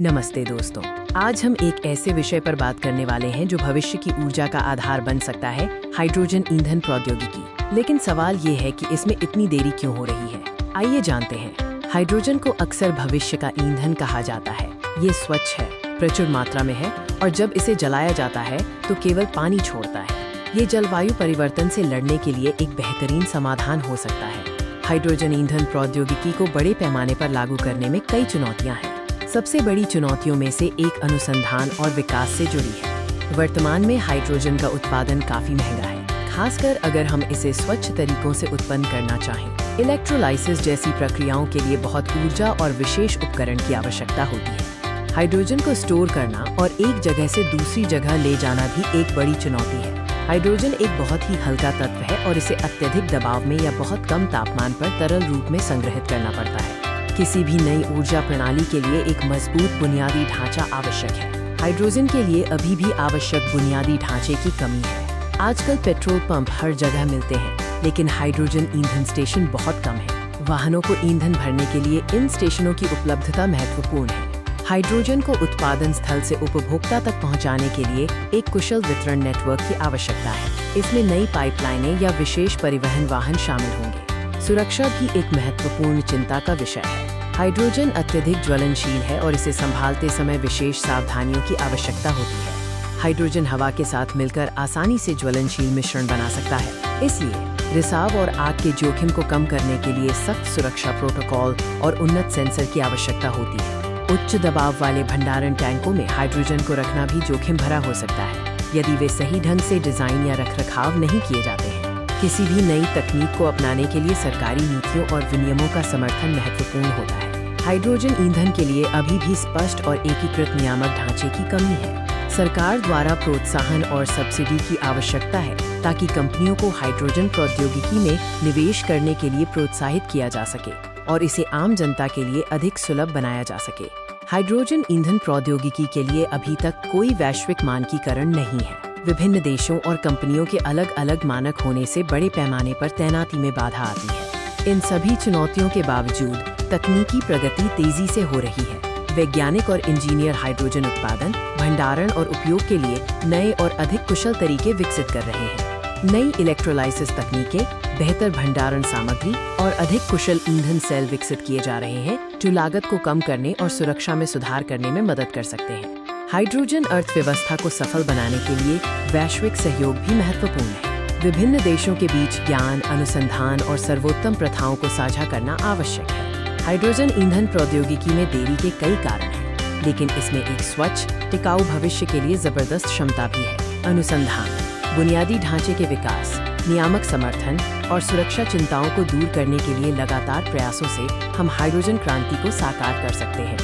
नमस्ते दोस्तों, आज हम एक ऐसे विषय पर बात करने वाले हैं जो भविष्य की ऊर्जा का आधार बन सकता है, हाइड्रोजन ईंधन प्रौद्योगिकी। लेकिन सवाल ये है कि इसमें इतनी देरी क्यों हो रही है। आइए जानते हैं। हाइड्रोजन को अक्सर भविष्य का ईंधन कहा जाता है। ये स्वच्छ है, प्रचुर मात्रा में है और जब इसे जलाया जाता है तो केवल पानी छोड़ता है। ये जलवायु परिवर्तन से लड़ने के लिए एक बेहतरीन समाधान हो सकता है। हाइड्रोजन ईंधन प्रौद्योगिकी को बड़े पैमाने पर लागू करने में कई चुनौतियां हैं। सबसे बड़ी चुनौतियों में से एक अनुसंधान और विकास से जुड़ी है। वर्तमान में हाइड्रोजन का उत्पादन काफी महंगा है, खासकर अगर हम इसे स्वच्छ तरीकों से उत्पन्न करना चाहें। इलेक्ट्रोलाइसिस जैसी प्रक्रियाओं के लिए बहुत ऊर्जा और विशेष उपकरण की आवश्यकता होती है। हाइड्रोजन को स्टोर करना और एक जगह से दूसरी जगह ले जाना भी एक बड़ी चुनौती है। हाइड्रोजन एक बहुत ही हल्का तत्व है और इसे अत्यधिक दबाव में या बहुत कम तापमान पर तरल रूप में संग्रहित करना पड़ता है। किसी भी नई ऊर्जा प्रणाली के लिए एक मजबूत बुनियादी ढांचा आवश्यक है। हाइड्रोजन के लिए अभी भी आवश्यक बुनियादी ढांचे की कमी है। आजकल पेट्रोल पंप हर जगह मिलते हैं, लेकिन हाइड्रोजन ईंधन स्टेशन बहुत कम है। वाहनों को ईंधन भरने के लिए इन स्टेशनों की उपलब्धता महत्वपूर्ण है। हाइड्रोजन को उत्पादन स्थल से उपभोक्ता तक पहुंचाने के लिए एक कुशल वितरण नेटवर्क की आवश्यकता है। इसमें नई पाइपलाइनें या विशेष परिवहन वाहन शामिल होंगे। सुरक्षा भी एक महत्वपूर्ण चिंता का विषय है। हाइड्रोजन अत्यधिक ज्वलनशील है और इसे संभालते समय विशेष सावधानियों की आवश्यकता होती है। हाइड्रोजन हवा के साथ मिलकर आसानी से ज्वलनशील मिश्रण बना सकता है, इसलिए रिसाव और आग के जोखिम को कम करने के लिए सख्त सुरक्षा प्रोटोकॉल और उन्नत सेंसर की आवश्यकता होती है। उच्च दबाव वाले भंडारण टैंकों में हाइड्रोजन को रखना भी जोखिम भरा हो सकता है, यदि वे सही ढंग से डिजाइन या रखरखाव नहीं किए जाते हैं। किसी भी नई तकनीक को अपनाने के लिए सरकारी नीतियों और विनियमों का समर्थन महत्वपूर्ण होता है। हाइड्रोजन ईंधन के लिए अभी भी स्पष्ट और एकीकृत नियामक ढांचे की कमी है। सरकार द्वारा प्रोत्साहन और सब्सिडी की आवश्यकता है ताकि कंपनियों को हाइड्रोजन प्रौद्योगिकी में निवेश करने के लिए प्रोत्साहित किया जा सके और इसे आम जनता के लिए अधिक सुलभ बनाया जा सके। हाइड्रोजन ईंधन प्रौद्योगिकी के लिए अभी तक कोई वैश्विक मानकीकरण नहीं है। विभिन्न देशों और कंपनियों के अलग अलग मानक होने से बड़े पैमाने पर तैनाती में बाधा आती है। इन सभी चुनौतियों के बावजूद तकनीकी प्रगति तेजी से हो रही है। वैज्ञानिक और इंजीनियर हाइड्रोजन उत्पादन, भंडारण और उपयोग के लिए नए और अधिक कुशल तरीके विकसित कर रहे हैं। नई इलेक्ट्रोलाइसिस तकनीकें, बेहतर भंडारण सामग्री और अधिक कुशल ईंधन सेल विकसित किए जा रहे हैं, जो लागत को कम करने और सुरक्षा में सुधार करने में मदद कर सकते हैं। हाइड्रोजन अर्थव्यवस्था को सफल बनाने के लिए वैश्विक सहयोग भी महत्वपूर्ण है। विभिन्न देशों के बीच ज्ञान, अनुसंधान और सर्वोत्तम प्रथाओं को साझा करना आवश्यक है। हाइड्रोजन ईंधन प्रौद्योगिकी में देरी के कई कारण हैं, लेकिन इसमें एक स्वच्छ, टिकाऊ भविष्य के लिए जबरदस्त क्षमता भी है। अनुसंधान, बुनियादी ढांचे के विकास, नियामक समर्थन और सुरक्षा चिंताओं को दूर करने के लिए लगातार प्रयासों से हम हाइड्रोजन क्रांति को साकार कर सकते हैं।